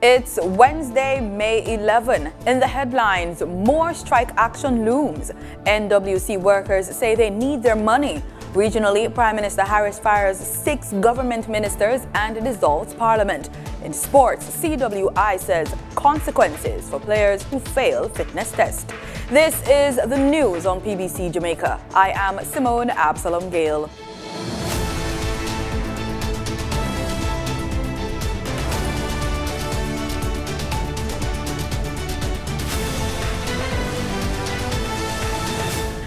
It's Wednesday, May 11. In the headlines, more strike action looms. NWC workers say they need their money. Regionally, Prime Minister Harris fires 6 government ministers and dissolves parliament. In sports, CWI says consequences for players who fail fitness test. This is the news on PBC Jamaica. I am Simone Absalom Gale.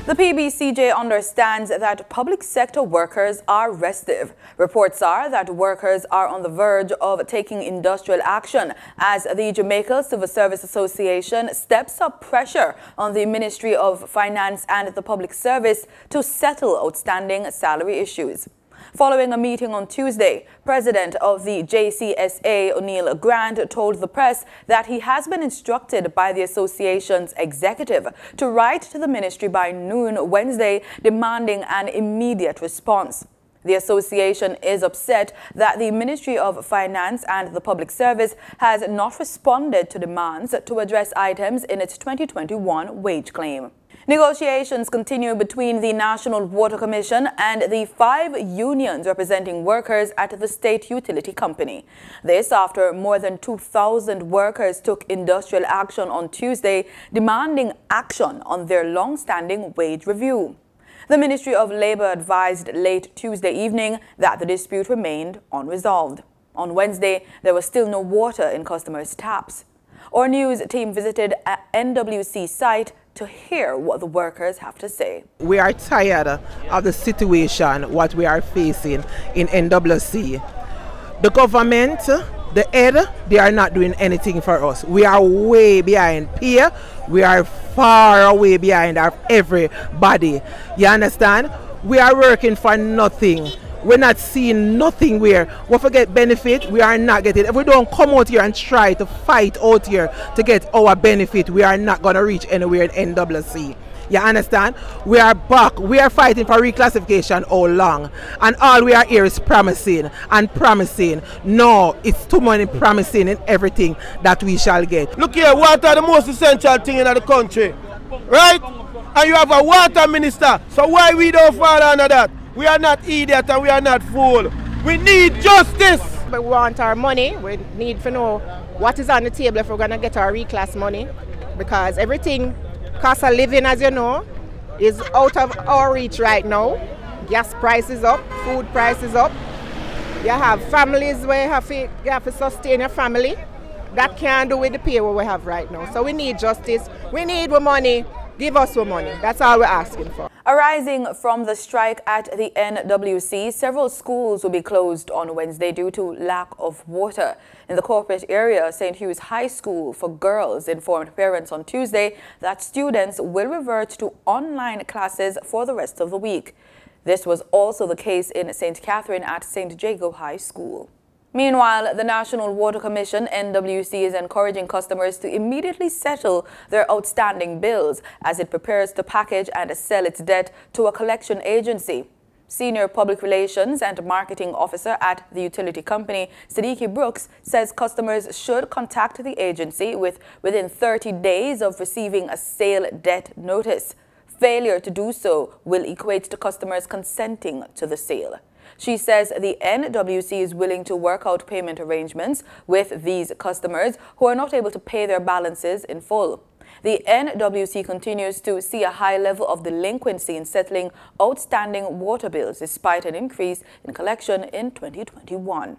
The PBCJ understands that public sector workers are restive. Reports are that workers are on the verge of taking industrial action as the Jamaica Civil Service Association steps up pressure on the Ministry of Finance and the Public Service to settle outstanding salary issues. Following a meeting on Tuesday, President of the JCSA, O'Neill Grant, told the press that he has been instructed by the association's executive to write to the ministry by noon Wednesday demanding an immediate response. The association is upset that the Ministry of Finance and the Public Service has not responded to demands to address items in its 2021 wage claim. Negotiations continue between the National Water Commission and the 5 unions representing workers at the state utility company. This after more than 2,000 workers took industrial action on Tuesday, demanding action on their long-standing wage review. The Ministry of Labour advised late Tuesday evening that the dispute remained unresolved. On Wednesday, there was still no water in customers' taps. Our news team visited an NWC site to hear what the workers have to say. We are tired of the situation, what we are facing in NWC. The government, the head, they are not doing anything for us. We are way behind peer. We are far away behind of everybody. You understand? We are working for nothing. We're not seeing nothing where we forget benefit, we are not getting. If we don't come out here and try to fight out here to get our benefit, we are not going to reach anywhere in NWC. You understand? We are back. We are fighting for reclassification all along. And all we are here is promising and promising. No, it's too many promising in everything that we shall get. Look here, water is the most essential thing in the country. Right? And you have a water minister. So why we don't fall under that? We are not idiots and we are not fools. We need justice. We want our money. We need to know what is on the table if we're going to get our reclass money. Because everything, cost of living, as you know, is out of our reach right now. Gas prices up, food prices up. You have families where you have to sustain your family. That can't do with the pay what we have right now. So we need justice. We need our money. Give us our money. That's all we're asking for. Arising from the strike at the NWC, several schools will be closed on Wednesday due to lack of water. In the corporate area, St. Hugh's High School for Girls informed parents on Tuesday that students will revert to online classes for the rest of the week. This was also the case in St. Catherine at St. Jago High School. Meanwhile, the National Water Commission, NWC, is encouraging customers to immediately settle their outstanding bills as it prepares to package and sell its debt to a collection agency. Senior Public Relations and Marketing Officer at the utility company, Siddiqui Brooks, says customers should contact the agency within 30 days of receiving a sale debt notice. Failure to do so will equate to customers consenting to the sale. She says the NWC is willing to work out payment arrangements with these customers who are not able to pay their balances in full. The NWC continues to see a high level of delinquency in settling outstanding water bills despite an increase in collection in 2021.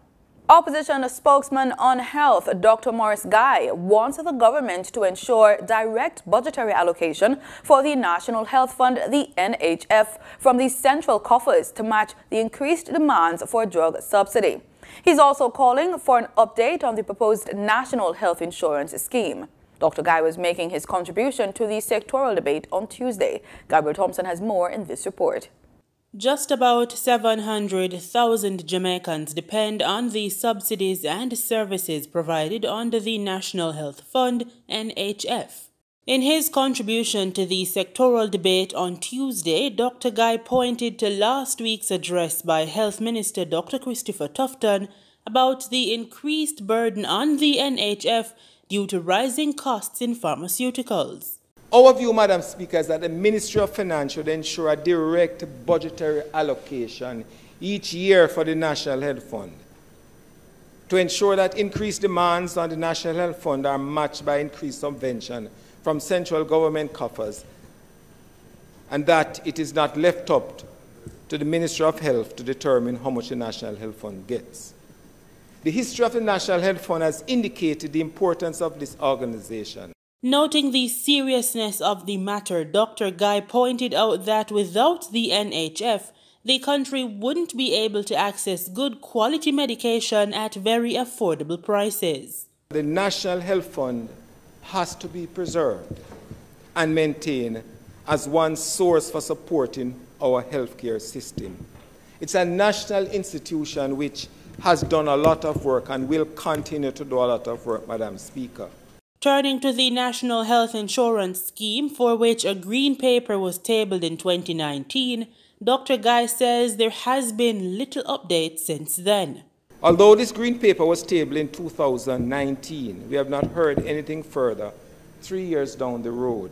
Opposition spokesman on health, Dr. Morris Guy, wants the government to ensure direct budgetary allocation for the National Health Fund, the NHF, from the central coffers to match the increased demands for drug subsidy. He's also calling for an update on the proposed National Health Insurance Scheme. Dr. Guy was making his contribution to the sectoral debate on Tuesday. Gabriel Thompson has more in this report. Just about 700,000 Jamaicans depend on the subsidies and services provided under the National Health Fund, NHF. In his contribution to the sectoral debate on Tuesday, Dr. Guy pointed to last week's address by Health Minister Dr. Christopher Tufton about the increased burden on the NHF due to rising costs in pharmaceuticals. Our view, Madam Speaker, is that the Ministry of Finance should ensure a direct budgetary allocation each year for the National Health Fund to ensure that increased demands on the National Health Fund are matched by increased subvention from central government coffers, and that it is not left up to the Ministry of Health to determine how much the National Health Fund gets. The history of the National Health Fund has indicated the importance of this organization. Noting the seriousness of the matter, Dr. Guy pointed out that without the NHF, the country wouldn't be able to access good quality medication at very affordable prices. The National Health Fund has to be preserved and maintained as one source for supporting our healthcare system. It's a national institution which has done a lot of work and will continue to do a lot of work, Madam Speaker. Turning to the National Health Insurance Scheme, for which a green paper was tabled in 2019, Dr. Guy says there has been little update since then. Although this green paper was tabled in 2019, we have not heard anything further 3 years down the road.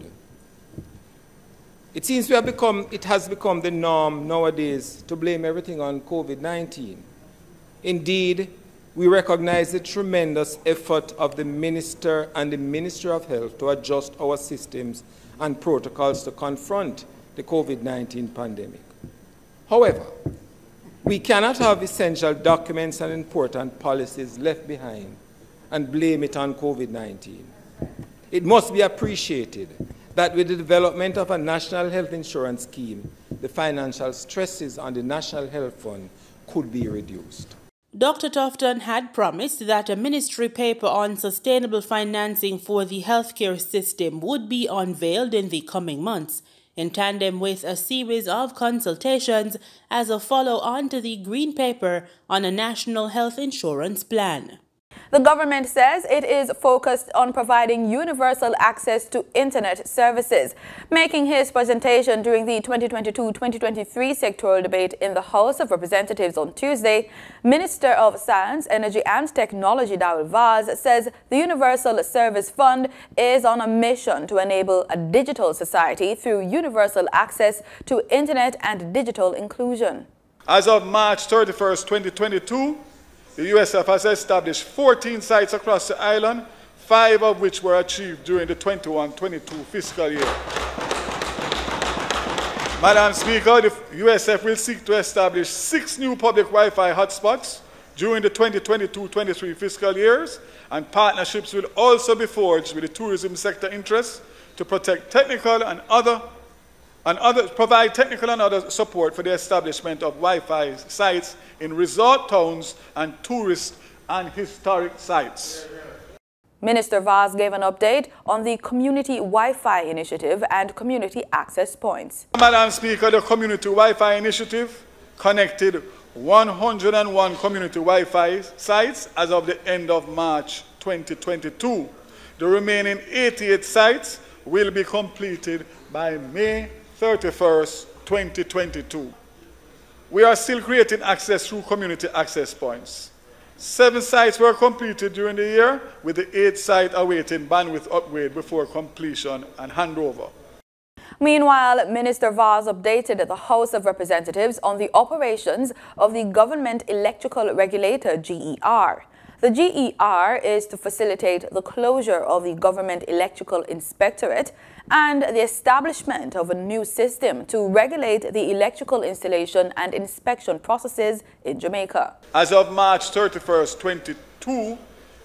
It seems it has become the norm nowadays to blame everything on COVID-19. Indeed, we recognize the tremendous effort of the Minister and the Ministry of Health to adjust our systems and protocols to confront the COVID-19 pandemic. However, we cannot have essential documents and important policies left behind and blame it on COVID-19. It must be appreciated that with the development of a national health insurance scheme, the financial stresses on the National Health Fund could be reduced. Dr. Tufton had promised that a ministry paper on sustainable financing for the healthcare system would be unveiled in the coming months, in tandem with a series of consultations as a follow-on to the Green Paper on a National Health Insurance Plan. The government says it is focused on providing universal access to internet services. Making his presentation during the 2022-2023 sectoral debate in the House of Representatives on Tuesday, Minister of Science, Energy and Technology Daryl Vaz says the Universal Service Fund is on a mission to enable a digital society through universal access to internet and digital inclusion. As of March 31st, 2022, the USF has established 14 sites across the island, 5 of which were achieved during the 21-22 fiscal year. Madam Speaker, the USF will seek to establish 6 new public Wi-Fi hotspots during the 2022-23 fiscal years, and partnerships will also be forged with the tourism sector interests to protect provide technical and other support for the establishment of Wi-Fi sites in resort towns and tourist and historic sites. Minister Vaz gave an update on the Community Wi-Fi Initiative and community access points. Madam Speaker, the Community Wi-Fi Initiative connected 101 community Wi-Fi sites as of the end of March 2022. The remaining 88 sites will be completed by May 31st, 2022. We are still creating access through community access points. 7 sites were completed during the year, with the 8th site awaiting bandwidth upgrade before completion and handover. Meanwhile, Minister Vaz updated the House of Representatives on the operations of the Government Electrical Regulator, GER. The GER is to facilitate the closure of the Government Electrical Inspectorate and the establishment of a new system to regulate the electrical installation and inspection processes in Jamaica. As of March 31st, 2022,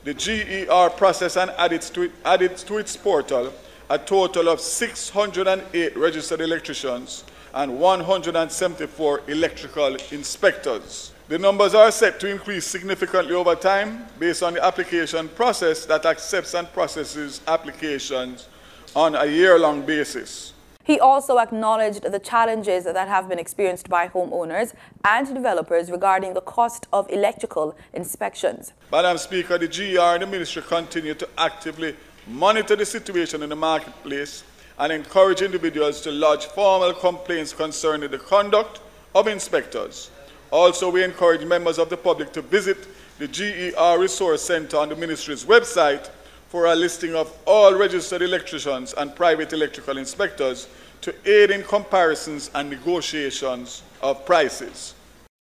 the GER processed and added to its portal a total of 608 registered electricians and 174 electrical inspectors. The numbers are set to increase significantly over time based on the application process that accepts and processes applications on a year-long basis. He also acknowledged the challenges that have been experienced by homeowners and developers regarding the cost of electrical inspections. Madam Speaker, the GER and the Ministry continue to actively monitor the situation in the marketplace and encourage individuals to lodge formal complaints concerning the conduct of inspectors. Also, we encourage members of the public to visit the GER Resource Center on the Ministry's website for a listing of all registered electricians and private electrical inspectors to aid in comparisons and negotiations of prices.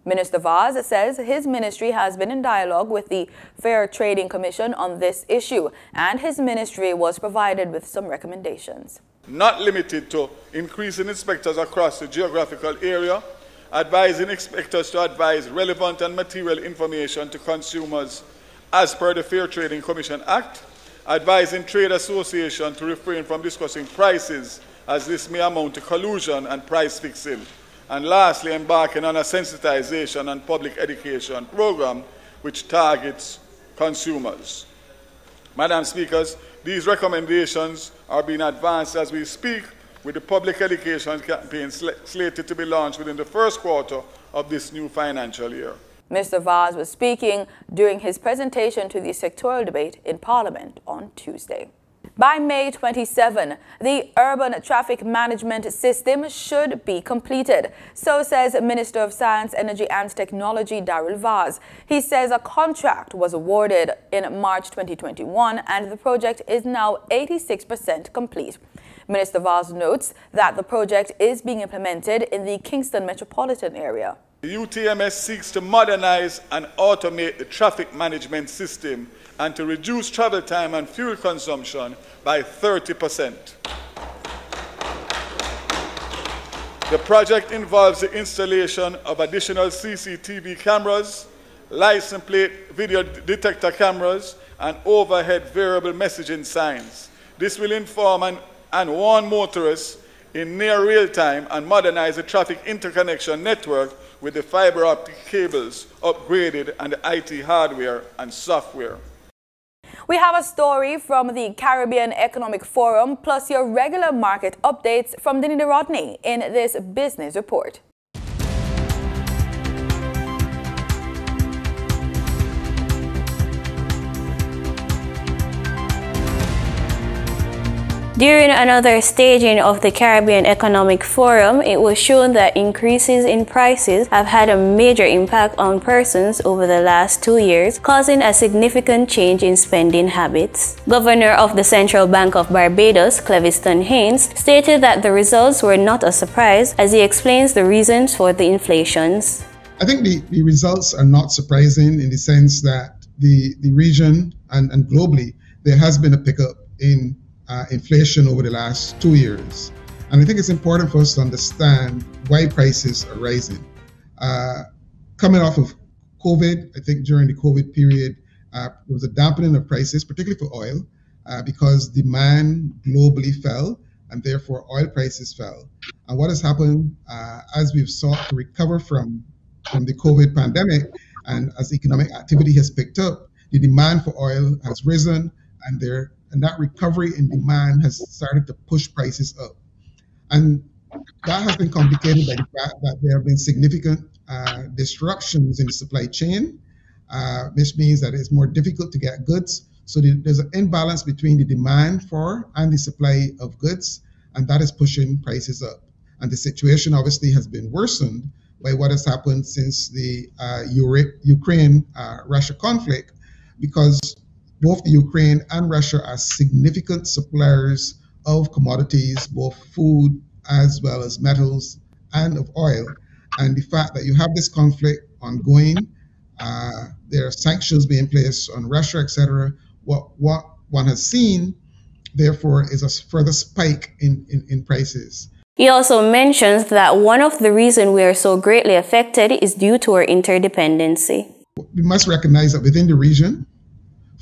Minister Vaz says his ministry has been in dialogue with the Fair Trading Commission on this issue, and his ministry was provided with some recommendations. Not limited to increasing inspectors across the geographical area, advising inspectors to advise relevant and material information to consumers as per the Fair Trading Commission Act, advising trade associations to refrain from discussing prices as this may amount to collusion and price fixing, and lastly, embarking on a sensitization and public education program which targets consumers. Madam Speakers, these recommendations are being advanced as we speak, with the public education campaign slated to be launched within the first quarter of this new financial year. Mr. Vaz was speaking during his presentation to the sectoral debate in Parliament on Tuesday. By May 27, the urban traffic management system should be completed. So says Minister of Science, Energy and Technology Daryl Vaz. He says a contract was awarded in March 2021 and the project is now 86% complete. Minister Vaz notes that the project is being implemented in the Kingston metropolitan area. The UTMS seeks to modernize and automate the traffic management system and to reduce travel time and fuel consumption by 30%. The project involves the installation of additional CCTV cameras, license plate video detector cameras, and overhead variable messaging signs. This will inform and warn motorists in near real time and modernize the traffic interconnection network with the fiber optic cables upgraded and the IT hardware and software. We have a story from the Caribbean Economic Forum, plus your regular market updates from Denny Rodney in this business report. During another staging of the Caribbean Economic Forum, it was shown that increases in prices have had a major impact on persons over the last 2 years, causing a significant change in spending habits. Governor of the Central Bank of Barbados, Cleviston Haynes, stated that the results were not a surprise as he explains the reasons for the inflations. I think the results are not surprising in the sense that the region and globally, there has been a pickup in inflation over the last 2 years. And I think it's important for us to understand why prices are rising. Coming off of COVID, I think during the COVID period, there was a dampening of prices, particularly for oil, because demand globally fell and therefore oil prices fell. And what has happened as we've sought to recover from the COVID pandemic and as economic activity has picked up, the demand for oil has risen and that recovery in demand has started to push prices up. And that has been complicated by the fact that there have been significant disruptions in the supply chain, which means that it's more difficult to get goods. So there's an imbalance between the demand for and the supply of goods, and that is pushing prices up. And the situation obviously has been worsened by what has happened since the Ukraine-Russia conflict, because both the Ukraine and Russia are significant suppliers of commodities, both food as well as metals and of oil. And the fact that you have this conflict ongoing, there are sanctions being placed on Russia, etc. What one has seen, therefore, is a further spike in prices. He also mentions that one of the reasons we are so greatly affected is due to our interdependency. We must recognize that within the region,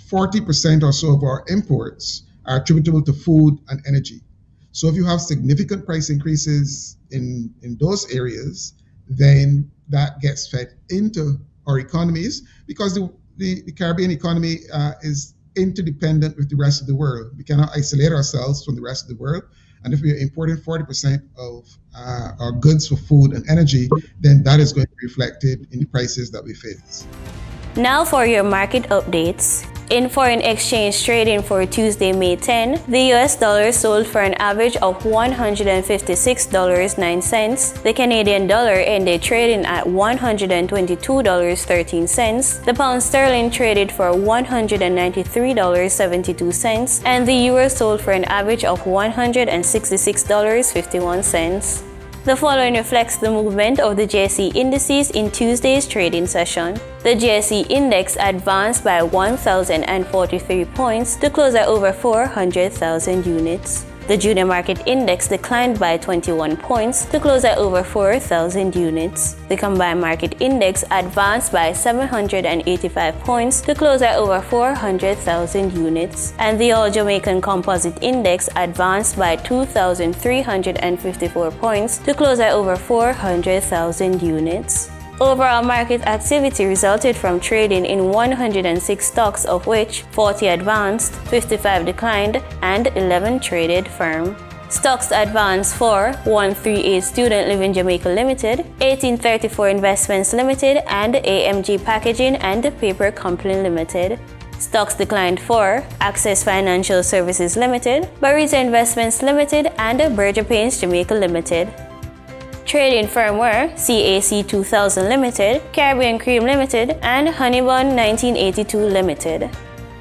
40% or so of our imports are attributable to food and energy. So if you have significant price increases in those areas, then that gets fed into our economies, because the Caribbean economy is interdependent with the rest of the world. We cannot isolate ourselves from the rest of the world. And if we are importing 40% of our goods for food and energy, then that is going to be reflected in the prices that we face. Now for your market updates. In foreign exchange trading for Tuesday, May 10, the US dollar sold for an average of $156.09. The Canadian dollar ended trading at $122.13. The pound sterling traded for $193.72, and the euro sold for an average of $166.51. The following reflects the movement of the JSE indices in Tuesday's trading session. The JSE index advanced by 1,043 points to close at over 400,000 units. The junior market index declined by 21 points to close at over 4,000 units. The combined market index advanced by 785 points to close at over 400,000 units. And the All Jamaican Composite Index advanced by 2,354 points to close at over 400,000 units. Overall market activity resulted from trading in 106 stocks, of which 40 advanced, 55 declined, and 11 traded firm. Stocks advanced for 138 Student Living Jamaica Limited, 1834 Investments Limited, and AMG Packaging and Paper Company Limited. Stocks declined for Access Financial Services Limited, Barita Investments Limited, and Berger Paints Jamaica Limited. Trading firm were CAC 2000 Limited, Caribbean Cream Limited, and Honeybun 1982 Limited.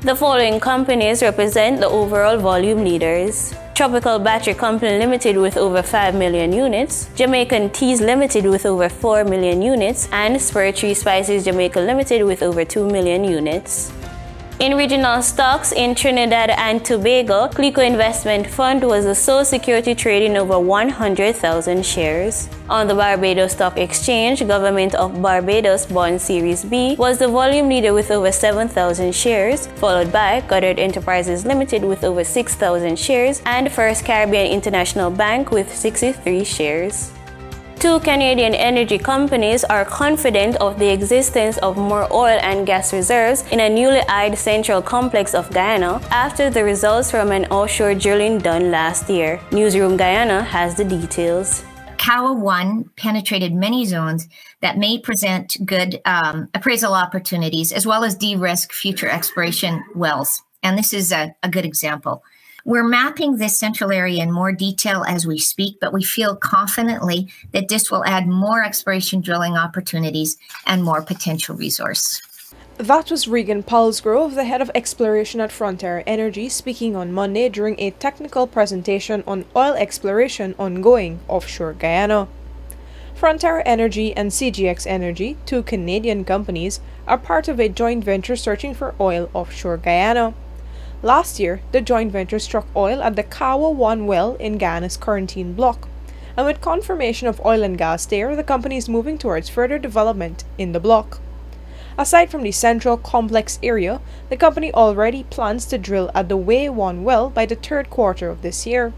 The following companies represent the overall volume leaders: Tropical Battery Company Limited with over 5 million units, Jamaican Teas Limited with over 4 million units, and Spur Tree Spices Jamaica Limited with over 2 million units. In regional stocks, in Trinidad and Tobago, Clico Investment Fund was the sole security trading over 100,000 shares. On the Barbados Stock Exchange, Government of Barbados Bond Series B was the volume leader with over 7,000 shares, followed by Goddard Enterprises Limited with over 6,000 shares and First Caribbean International Bank with 63 shares. Two Canadian energy companies are confident of the existence of more oil and gas reserves in a newly eyed central complex of Guyana after the results from an offshore drilling done last year. Newsroom Guyana has the details. Kawa-1 penetrated many zones that may present good appraisal opportunities as well as de-risk future exploration wells. And this is a good example. We're mapping this central area in more detail as we speak, but we feel confidently that this will add more exploration drilling opportunities and more potential resource. That was Regan Palsgrove, the head of exploration at Frontier Energy, speaking on Monday during a technical presentation on oil exploration ongoing offshore Guyana. Frontier Energy and CGX Energy, two Canadian companies, are part of a joint venture searching for oil offshore Guyana. Last year, the joint venture struck oil at the Kawa-1 well in Guyana's Quarantine Block, and with confirmation of oil and gas there, the company is moving towards further development in the block. Aside from the central complex area, the company already plans to drill at the Way-1 well by the third quarter of this year.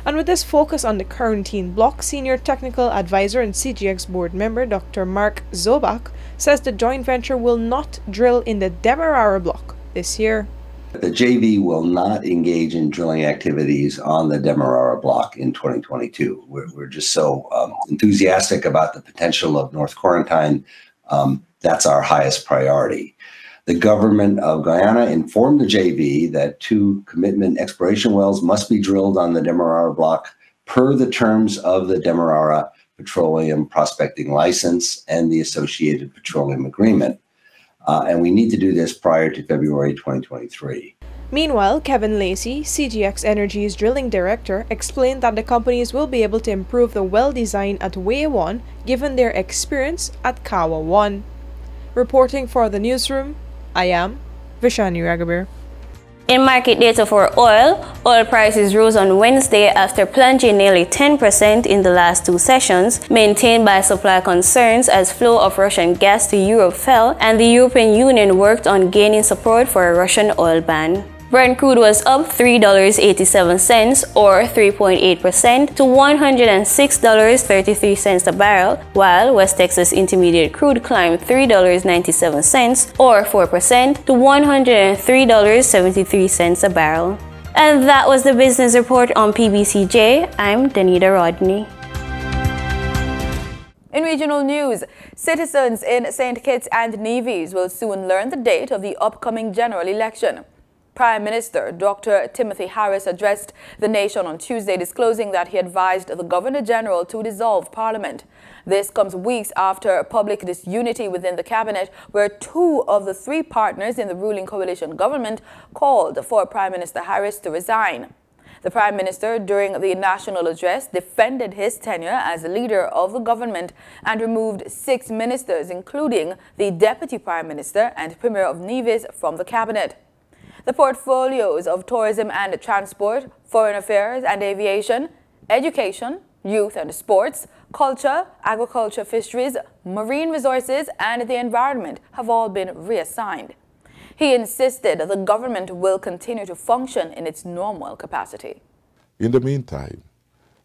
And with this focus on the Quarantine Block, Senior Technical Advisor and CGX Board Member Dr. Mark Zobak says the joint venture will not drill in the Demerara Block this year. The JV will not engage in drilling activities on the Demerara block in 2022. We're just so enthusiastic about the potential of North Quarantine. That's our highest priority. The government of Guyana informed the JV that 2 commitment exploration wells must be drilled on the Demerara block per the terms of the Demerara Petroleum Prospecting License and the Associated Petroleum Agreement. And we need to do this prior to February 2023. Meanwhile, Kevin Lacey, CGX Energy's drilling director, explained that the companies will be able to improve the well design at Way-1 given their experience at Kawa-1. Reporting for the newsroom, I am Vishani Ragabir. In market data for oil prices rose on Wednesday after plunging nearly 10% in the last 2 sessions, maintained by supply concerns as flow of Russian gas to Europe fell and the European Union worked on gaining support for a Russian oil ban. Brent crude was up $3.87 or 3.8% to $106.33 a barrel, while West Texas Intermediate crude climbed $3.97 or 4% to $103.73 a barrel. And that was the business report on PBCJ. I'm Danita Rodney. In regional news, citizens in St. Kitts and Nevis will soon learn the date of the upcoming general election. Prime Minister Dr. Timothy Harris addressed the nation on Tuesday, disclosing that he advised the Governor-General to dissolve Parliament. This comes weeks after public disunity within the cabinet, where 2 of the 3 partners in the ruling coalition government called for Prime Minister Harris to resign. The Prime Minister, during the national address, defended his tenure as leader of the government and removed 6 ministers, including the Deputy Prime Minister and Premier of Nevis, from the cabinet. The portfolios of tourism and transport, foreign affairs and aviation, education, youth and sports, culture, agriculture, fisheries, marine resources and the environment have all been reassigned. He insisted the government will continue to function in its normal capacity. In the meantime,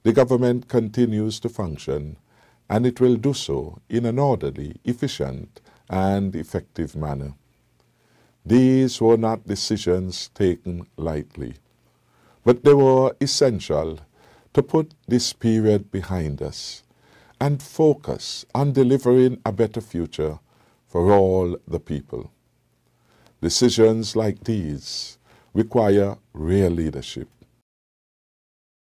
the government continues to function, and it will do so in an orderly, efficient, and effective manner. These were not decisions taken lightly, but they were essential to put this period behind us and focus on delivering a better future for all the people. Decisions like these require real leadership.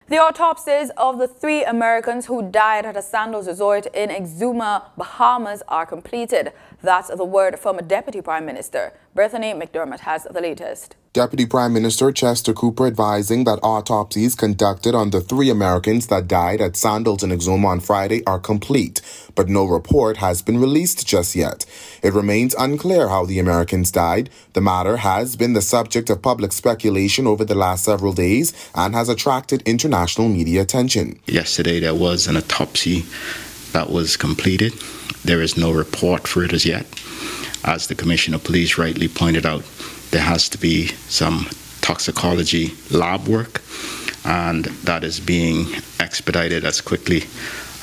The autopsies of the 3 Americans who died at a Sandals resort in Exuma, Bahamas are completed. That's the word from Deputy Prime Minister. Bethany McDermott has the latest. Deputy Prime Minister Chester Cooper advising that autopsies conducted on the 3 Americans that died at Sandals in Exuma on Friday are complete, but no report has been released just yet. It remains unclear how the Americans died. The matter has been the subject of public speculation over the last several days and has attracted international media attention. Yesterday there was an autopsy that was completed. There is no report for it as yet. As the Commissioner of Police rightly pointed out, there has to be some toxicology lab work, and that is being expedited as quickly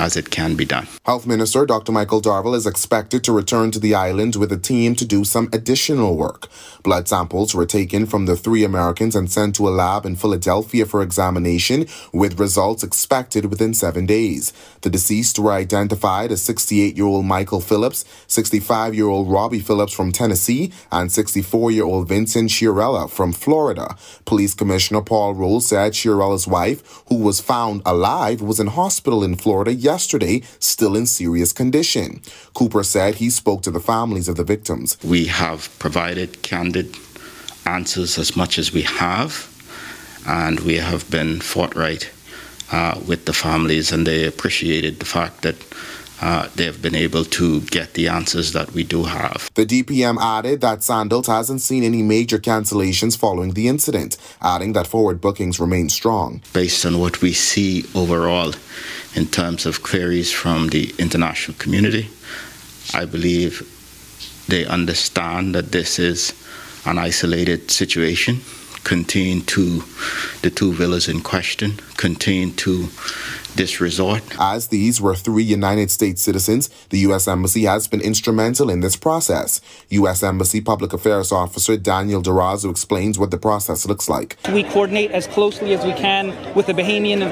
as it can be done. Health Minister Dr. Michael Darville is expected to return to the island with a team to do some additional work. Blood samples were taken from the 3 Americans and sent to a lab in Philadelphia for examination, with results expected within 7 days. The deceased were identified as 68-year-old Michael Phillips, 65-year-old Robbie Phillips from Tennessee, and 64-year-old Vincent Chiarella from Florida. Police Commissioner Paul Roll said Chiarella's wife, who was found alive, was in hospital in Florida yesterday, still in serious condition. Cooper said he spoke to the families of the victims. We have provided candid answers as much as we have, and we have been forthright with the families, and they appreciated the fact that they have been able to get the answers that we do have. The DPM added that Sandals hasn't seen any major cancellations following the incident, adding that forward bookings remain strong. Based on what we see overall in terms of queries from the international community, I believe they understand that this is an isolated situation contained to the 2 villas in question, contained to this resort. As these were 3 United States citizens, the U.S. Embassy has been instrumental in this process. U.S. Embassy Public Affairs Officer Daniel Durazo explains what the process looks like. We coordinate as closely as we can with the Bahamian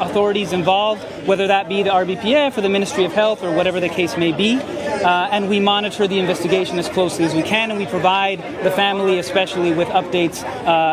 authorities involved, whether that be the RBPF or the Ministry of Health or whatever the case may be, and we monitor the investigation as closely as we can, and we provide the family especially with updates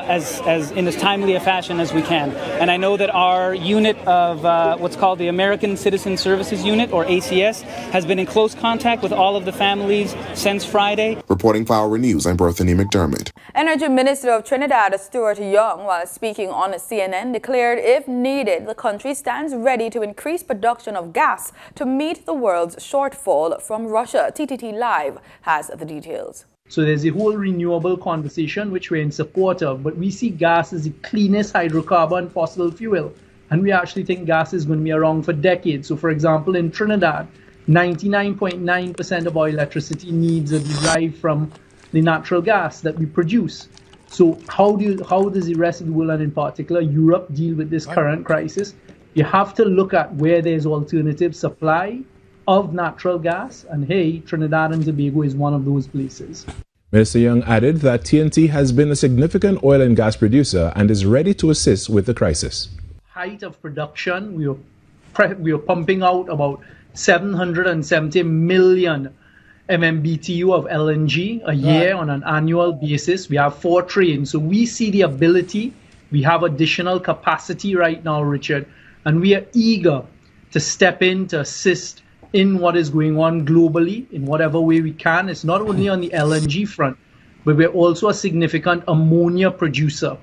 as in as timely a fashion as we can. And I know that our unit of what's called the American Citizen Services Unit, or ACS, has been in close contact with all of the families since Friday. Reporting for Our News, I'm Bethany McDermott. Energy Minister of Trinidad, Stuart Young, while speaking on CNN, declared if needed, the country stands ready to increase production of gas to meet the world's shortfall from Russia. TTT Live has the details. So there's a whole renewable conversation which we're in support of, but we see gas as the cleanest hydrocarbon fossil fuel. And we actually think gas is going to be around for decades. So, for example, in Trinidad, 99.9% of our electricity needs are derived from the natural gas that we produce. So how does the rest of the world, and in particular Europe, deal with this current crisis? You have to look at where there's alternative supply of natural gas. And hey, Trinidad and Tobago is one of those places. Mr. Young added that TNT has been a significant oil and gas producer and is ready to assist with the crisis. Height of production, we are pumping out about 770 million MMBTU of LNG a year on an annual basis. We have 4 trains. So we see the ability. We have additional capacity right now, Richard, and we are eager to step in to assist in what is going on globally in whatever way we can. It's not only on the LNG front, but we're also a significant ammonia producer.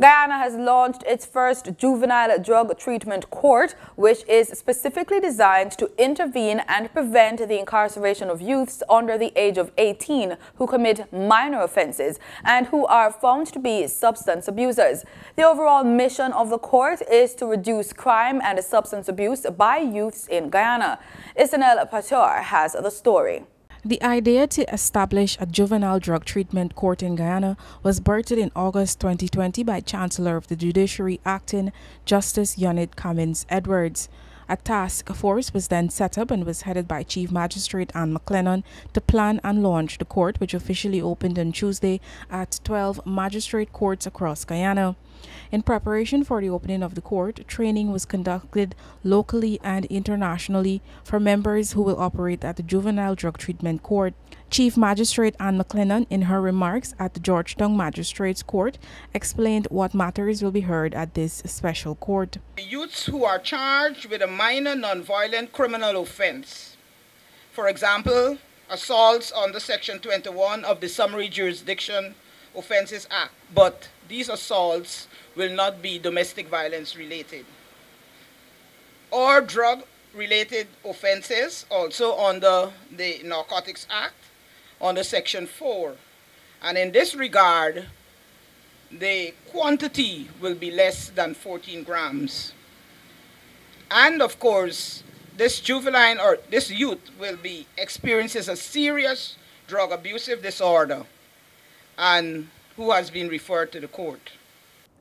Guyana has launched its first juvenile drug treatment court, which is specifically designed to intervene and prevent the incarceration of youths under the age of 18 who commit minor offenses and who are found to be substance abusers. The overall mission of the court is to reduce crime and substance abuse by youths in Guyana. Isnel Pator has the story. The idea to establish a juvenile drug treatment court in Guyana was birthed in August 2020 by Chancellor of the Judiciary Acting Justice Yonit Cummins Edwards. A task force was then set up and was headed by Chief Magistrate Anne McLennan to plan and launch the court, which officially opened on Tuesday at 12 magistrate courts across Guyana. In preparation for the opening of the court, training was conducted locally and internationally for members who will operate at the Juvenile Drug Treatment Court. Chief Magistrate Anne McLennan, in her remarks at the Georgetown Magistrates Court, explained what matters will be heard at this special court. Youths who are charged with a minor non-violent criminal offense, for example, assaults under Section 21 of the Summary Jurisdiction Offences Act, but these assaults will not be domestic violence related, or drug related offenses also under the Narcotics Act under Section 4. And in this regard, the quantity will be less than 14 grams. And of course, this juvenile or this youth will be experiences a serious drug abusive disorder and who has been referred to the court.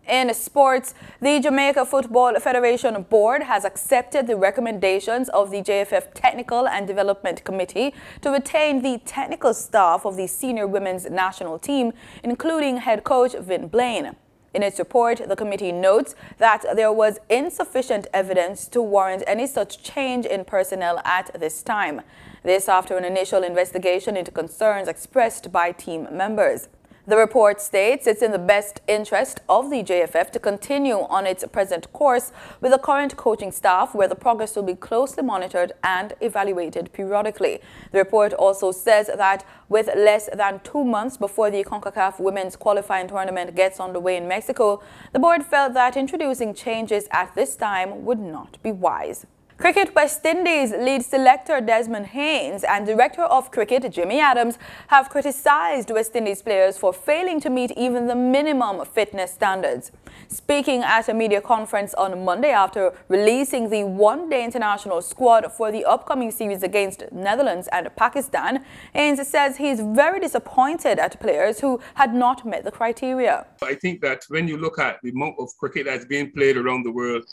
In sports, the Jamaica Football Federation Board has accepted the recommendations of the JFF Technical and Development Committee to retain the technical staff of the senior women's national team, including head coach Vin Blaine. In its report, the committee notes that there was insufficient evidence to warrant any such change in personnel at this time. This after an initial investigation into concerns expressed by team members. The report states it's in the best interest of the JFF to continue on its present course with the current coaching staff, where the progress will be closely monitored and evaluated periodically. The report also says that with less than 2 months before the CONCACAF Women's Qualifying Tournament gets underway in Mexico, the board felt that introducing changes at this time would not be wise. Cricket West Indies lead selector Desmond Haynes and Director of Cricket Jimmy Adams have criticized West Indies players for failing to meet even the minimum fitness standards. Speaking at a media conference on Monday after releasing the one-day international squad for the upcoming series against Netherlands and Pakistan, Haynes says he is very disappointed at players who had not met the criteria. I think that when you look at the amount of cricket that's being played around the world,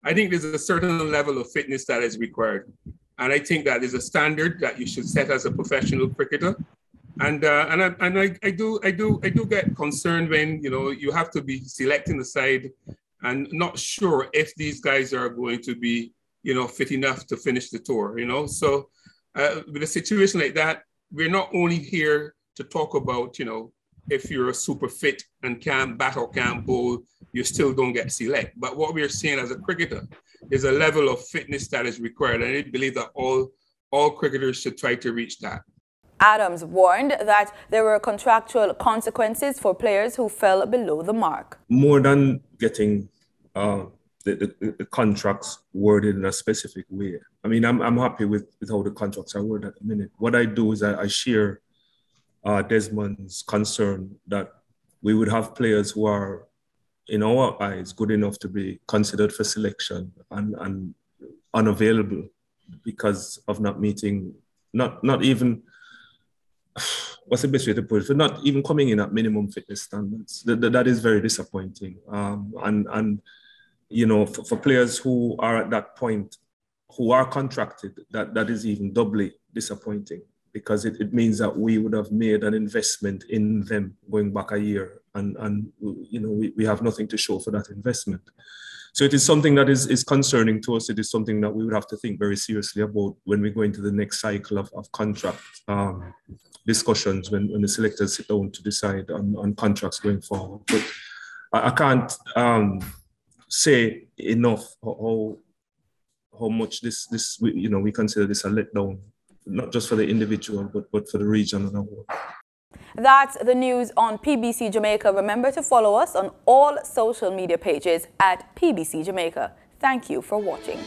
I think there's a certain level of fitness that is required. And I think that is a standard that you should set as a professional cricketer. And I do get concerned when, you know, you have to be selecting the side and not sure if these guys are going to be, you know, fit enough to finish the tour, you know. So with a situation like that, we're not only here to talk about, you know, if you're a super fit and can't bat or can't bowl, you still don't get select. But what we're seeing as a cricketer is a level of fitness that is required. And I believe that all cricketers should try to reach that. Adams warned that there were contractual consequences for players who fell below the mark. More than getting the contracts worded in a specific way. I mean, I'm happy with how the contracts are worded at the minute. What I do is I share Desmond's concern that we would have players who are, in our eyes, good enough to be considered for selection and unavailable because of not meeting, not even, what's the best way to put it, for not even coming in at minimum fitness standards. That is very disappointing. And you know, for players who are at that point, who are contracted, that is even doubly disappointing, because it means that we would have made an investment in them going back a year, and you know, we have nothing to show for that investment. So it is something that is concerning to us. It is something that we would have to think very seriously about when we go into the next cycle of contract discussions, when the selectors sit down to decide on contracts going forward. But I can't say enough how much this we consider this a letdown, not just for the individual, but for the region and the whole. That's the news on PBC Jamaica. Remember to follow us on all social media pages at PBC Jamaica. Thank you for watching.